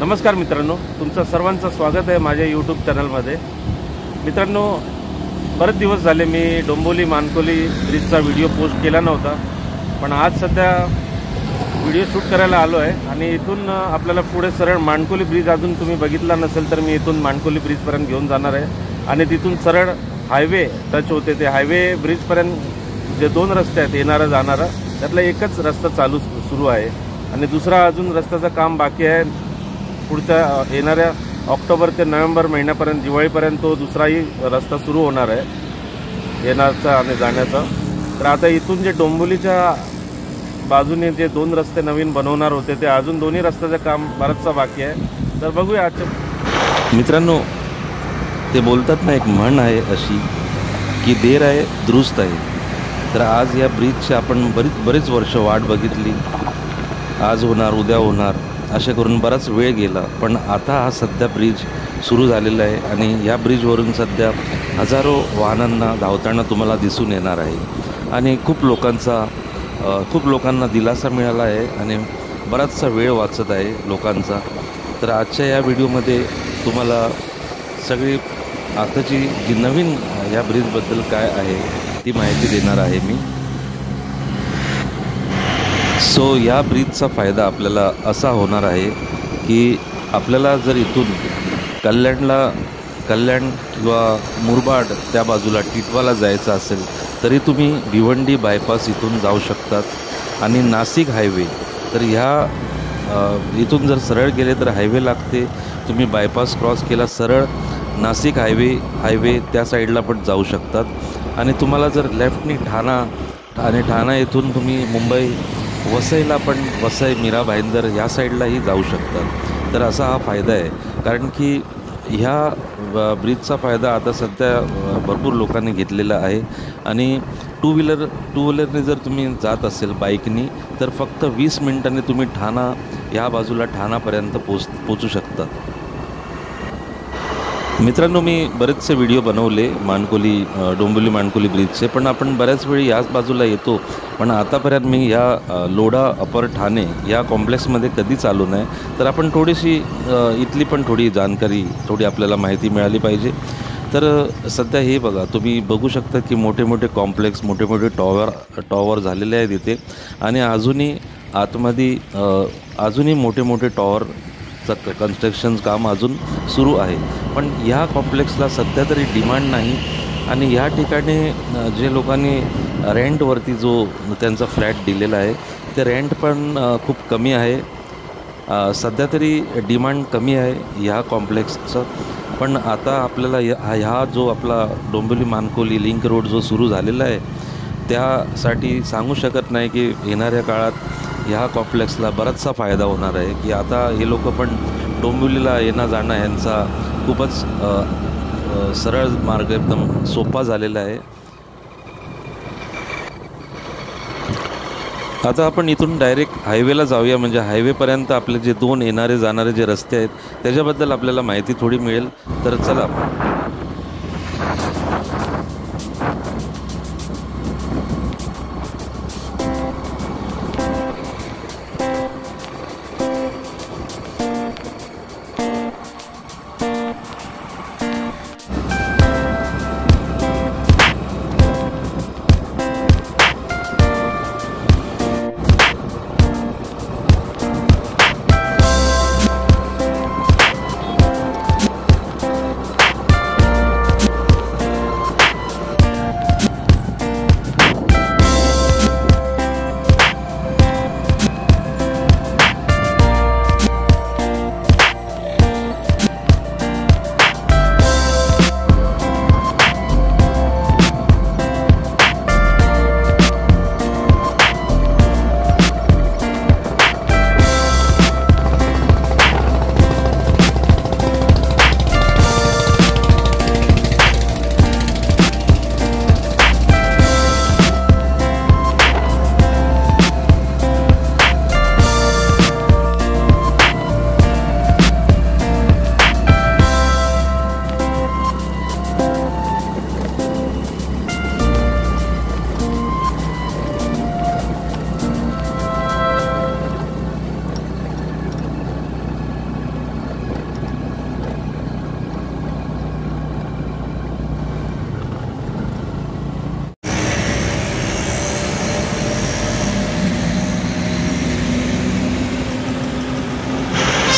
नमस्कार मित्रांनो, तुमचं सर्वांचं स्वागत आहे माझ्या यूट्यूब चॅनलमध्ये। मित्रांनो, बरेच दिवस झाले मी डोंबिवली मानकोली ब्रिजचा व्हिडिओ पोस्ट केला नव्हता, पण आज सध्या व्हिडिओ शूट करायला आलो आहे आणि इथून आपल्याला पुढे सरळ मानकोली ब्रिज अजून तुम्ही बघितला नसेल तर मी इथून मानकोली ब्रिजपर्यंत घेऊन जाणार आहे आणि तिथून सरळ हायवे टच होते। ते हायवे ब्रिजपर्यंत जे दोन रस्ते आहेत येणारा जाणारा, त्यातला एकच रस्ता सुरू आहे आणि दुसरा अजून रस्त्याचं काम बाकी आहे। पुढच्या येणाऱ्या ऑक्टोबर ते नोव्हेंबर महिन्यापर्यंत, दिवाळीपर्यंत तो दुसराही रस्ता सुरू होणार आहे येण्याचा आणि जाण्याचा। तर आता इथून जे डोंबिवलीच्या बाजूने जे दोन रस्ते नवीन बनवणार होते ते अजून दोन्ही रस्त्याचं काम बरंचसं बाकी आहे। तर बघूया आजच्या मित्रांनो, ते बोलतात ना, एक म्हण आहे अशी की देर आहे दुरुस्त आहे। तर आज या ब्रिजची आपण बरीच वर्ष वाट बघितली, आज होणार उद्या होणार असे करून बराच वेळ गेला, पण आता हा सध्या ब्रिज सुरू झालेला आहे आणि या ब्रिजवरून सध्या हजारो वाहनांना धावताना तुम्हाला दिसून येणार आहे आणि खूप लोकांना दिलासा मिळाला आहे आणि बराचसा वेळ वाचत आहे लोकांचा। तर आजच्या या व्हिडिओमध्ये तुम्हाला सगळी आताची जी नवीन या ब्रिजबद्दल काय आहे ती माहिती देणार आहे मी। सो या ब्रिजचा फायदा आपल्याला असा होणार आहे की आपल्याला जर इथून कल्याण किंवा मुरबाड त्या बाजूला टिटवाला जायचं असेल तरी तुम्ही भिवंडी बायपास इथून जाऊ शकतात आणि नाशिक हायवे, तर इथून जर सरळ गेले तर हायवे लागते, तुम्ही बायपास क्रॉस केला सरळ नाशिक हायवे त्या साईडला पण जाऊ शकतात आणि तुम्हाला जर लेफ्टनी ठाणा येथून तुम्ही मुंबई वसई मीरा भाईंदर या साईडलाही जाऊ शकतात। तर असा हा फायदा आहे, कारण की ह्या ब्रिजचा फायदा आता सध्या भरपूर लोकांनी घेतलेला आहे आणि टू व्हीलरने जर तुम्ही जात असेल बाईकनी तर फक्त 20 मिनिटांनी तुम्ही ह्या बाजूला ठाण्यापर्यंत पोचू शकता। मित्रांनो, मी बरेचसे व्हिडिओ बनवले डोंबिवली मानकोली ब्रिजचे, पण आपण बऱ्याच वेळी याच बाजूला येतो, पण आतापर्यंत मी या लोढा अपर ठाणे या कॉम्प्लेक्समध्ये कधीच आलो नाही। तर आपण थोडीशी इथली पण थोडी आपल्याला माहिती मिळाली पाहिजे। तर सध्या हे बघा, तुम्ही बघू शकता की मोठे कॉम्प्लेक्स, मोठे टॉवर झालेले आहेत इथे आणि अजूनही मोठे टॉवरचं कन्स्ट्रक्शन काम अजून सुरू आहे, पण ह्या कॉम्प्लेक्सला सध्या तरी डिमांड नाही आणि ह्या ठिकाणी जे लोकांनी रेंटवरती जो त्यांचा फ्लॅट दिलेला आहे ते रेंट पण खूप कमी आहे। सध्या तरी डिमांड कमी आहे ह्या कॉम्प्लेक्सचं, पण आता आपल्याला ह्या जो आपला डोंबिवली मानकोली लिंक रोड जो सुरू झालेला आहे त्यासाठी सांगू शकत नाही की येणाऱ्या काळात ह्या कॉम्प्लेक्सला बराचसा फायदा होणार आहे की आता हे लोक पण डोंबिवलीला येणं जाणं यांचा खूपच सरळ मार्ग एकदम सोपा झालेला आहे। आता आपण इथून डायरेक्ट हायवेला जाऊया, म्हणजे हायवेपर्यंत आपले जे दोन येणारे जाणारे जे रस्ते आहेत त्याच्याबद्दल आपल्याला माहिती थोडी मिळेल। तर चला।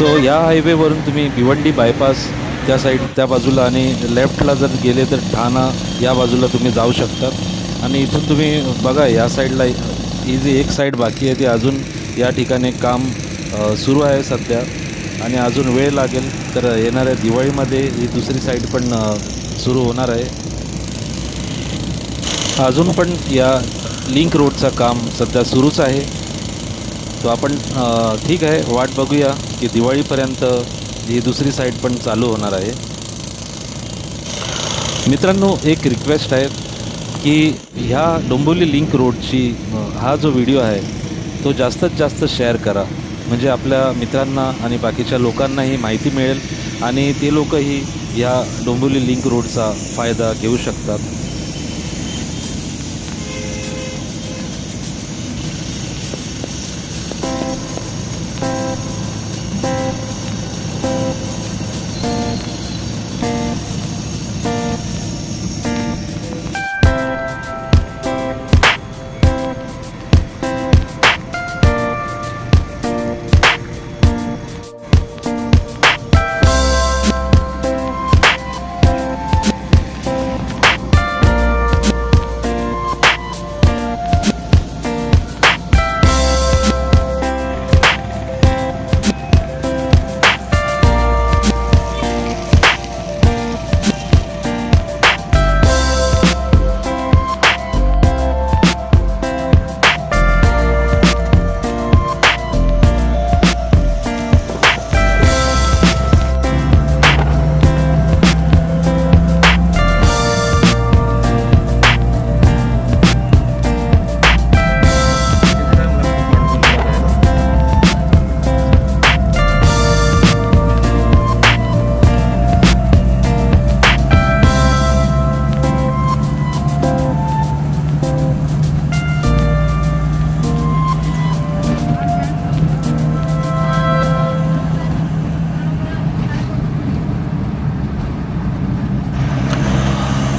सो या हायवेवरून तुम्ही भिवंडी बायपास त्या बाजूला आणि लेफ्टला जर गेले तर ठाणा या बाजूला तुम्ही जाऊ शकतात. आणि इथून तुम्ही बघा या साईडला ही जी एक साईड बाकी आहे ती अजून या ठिकाणी काम सुरू आहे सध्या आणि अजून वेळ लागेल. तर येणाऱ्या दिवाळीमध्ये ही दुसरी साईड पण सुरू होणार आहे. अजून पण या लिंक रोडचा काम सध्या सुरूच आहे. तो आपण ठीक आहे वाट बघूया की दिवाळीपर्यंत ही दुसरी साईड पण चालू होणार आहे. मित्रांनो, एक रिक्वेस्ट आहे की ह्या डोंबिवली लिंक रोडची हा जो व्हिडिओ आहे तो जास्तीत जास्त शेअर करा, म्हणजे आपल्या मित्रांना आणि बाकीच्या लोकांनाही माहिती मिळेल आणि ते लोकही या डोंबिवली लिंक रोडचा फायदा घेऊ शकतात.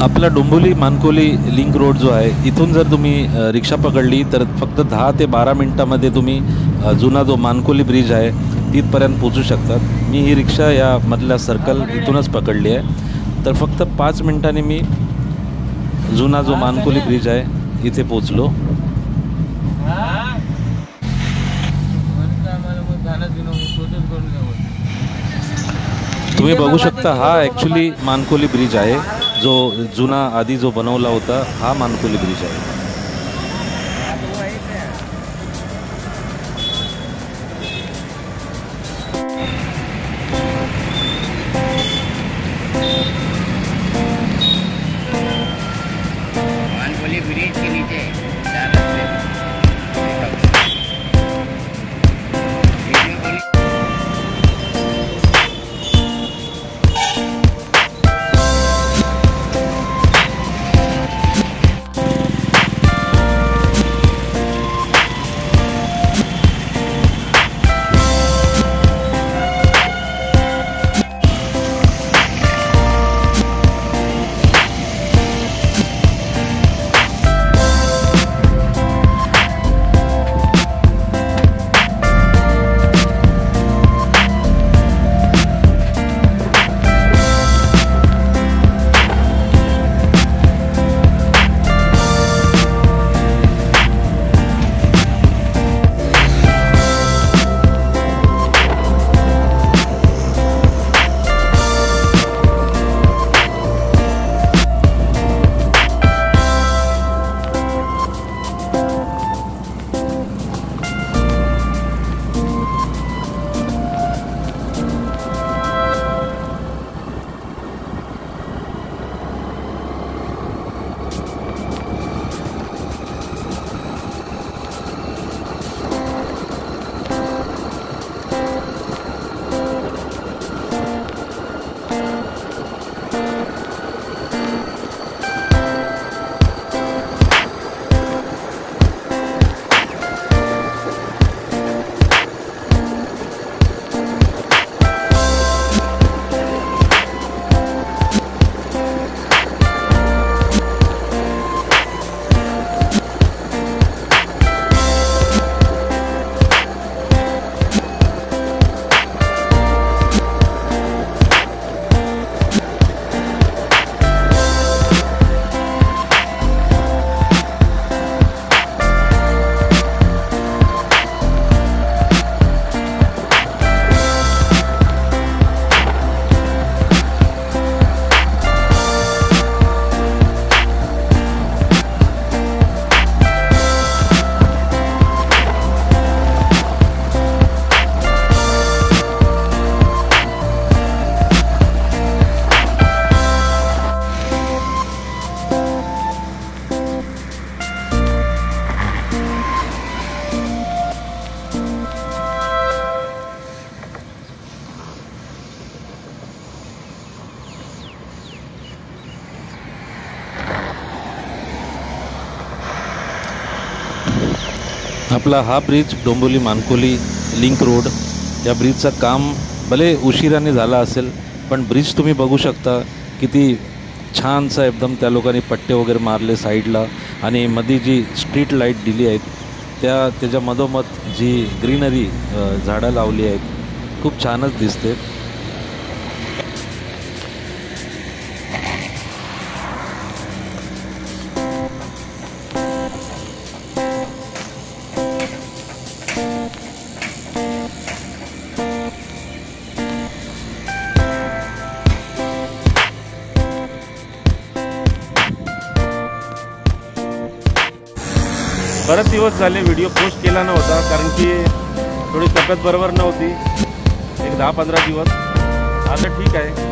आपला डोंबिवली मानकोली लिंक रोड जो आहे इथून जर तुम्ही रिक्षा पकडली तर फक्त 10 ते 12 मिनटामध्ये तुम्ही जुना जो मानकोली ब्रिज आहे तिथपर्यंत पोचू शकतात. मी ही रिक्षा या मधल्या सर्कल इथूनच पकडली आहे. तर फक्त 5 मिनटांनी मी जुना जो मानकोली ब्रिज आहे इथे पोचलो. तुम्ही बघू शकता हा ॲक्च्युली मानकोली ब्रिज आहे, जो जुना आधी जो बनवला होता हा मानकोली ब्रिज आहे. मानकोली ब्रिज के नीचे आपला हा bridge Dombivli Mankoli link road, या ब्रिजचं काम भले उशिराने झाला असेल, पण ब्रिज तुम्ही बघू शकता किती छानसा एकदम त्या लोकांनी पट्टे वगैरे मारले साईडला, आणि मध्ये जी स्ट्रीट लाईट दिली आहेत त्याच्या मधोमध जी ग्रीनरी झाडं लावली आहेत, खूप छानच दिसते. बरेच दिवस झाले व्हिडिओ पोस्ट केला नव्हता, कारण की थोडी तब्येत बरोबर नव्हती, एक 10-15 दिवस. आता ठीक आहे.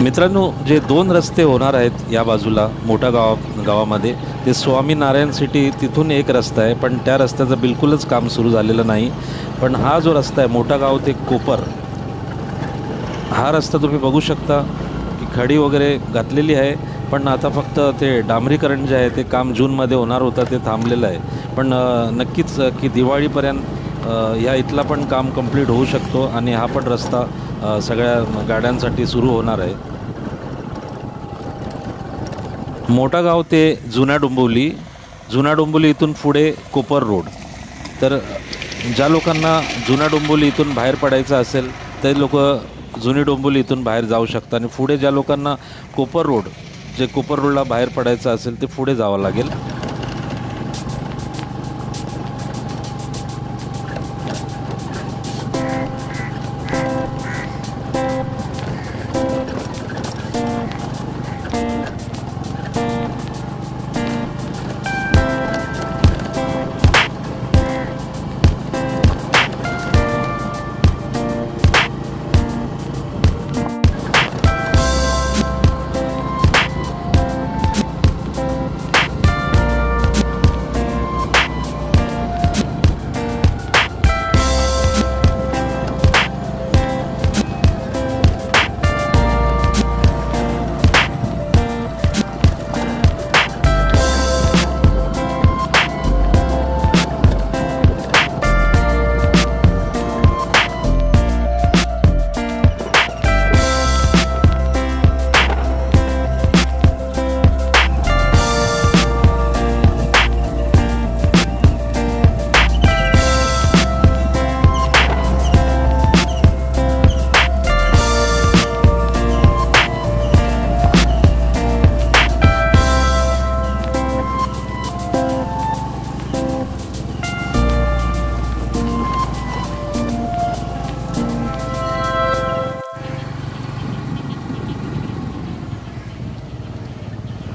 मित्रांनो, जे 2 रस्ते होणार आहेत या बाजूला मोठा गावामध्ये, ते स्वामीनारायण सिटी, तिथून एक रस्ता आहे, पण त्या रस्त्याचं बिलकुलच काम सुरू झालेलं नाही. पण हा जो रस्ता आहे मोठा गाव ते कोपर, हा रस्ता तुम्ही बघू शकता की खडी वगैरे घातलेली आहे, पण आता फक्त ते डांबरीकरण जे आहे ते काम जूनमध्ये होणार होतं, ते थांबलेलं आहे. पण नक्कीच की दिवाळीपर्यंत ह्या इथला पण काम कंप्लीट होऊ शकतो, आणि हा पण रस्ता सगळ्या गाड्यांसाठी सुरू होणार आहे. मोठा गाव ते जुना डोंबिवली इथून पुढे कोपर रोड. तर ज्या लोकांना जुना डोंबिवली इथून बाहेर पडायचं असेल ते लोक जुनी डोंबिवली इथून बाहेर जाऊ शकतात, आणि पुढे ज्या लोकांना कोपर रोडला बाहेर पडायचं असेल ते पुढे जावं लागेल.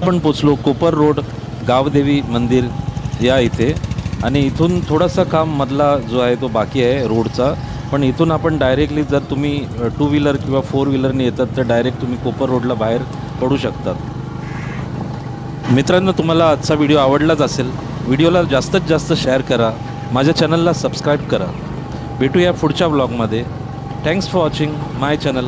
आपण पोचलो कोपर रोड गावदेवी मंदिर या इथे, आणि इथून थोडासा काम मधला जो आहे तो बाकी आहे रोडचा, पण इथून आपण डायरेक्टली जर तुम्ही 2 व्हीलर किंवा 4 व्हीलरने येतात तर डायरेक्ट तुम्ही कोपर रोडला बाहेर पडू शकतात. मित्रांनो, तुम्हाला आजचा व्हिडिओ आवडलाच असेल. व्हिडिओला जास्तीत जास्त शेअर करा, माझ्या चॅनलला सबस्क्राईब करा. भेटूया पुढच्या ब्लॉगमध्ये. Thanks for watching my channel.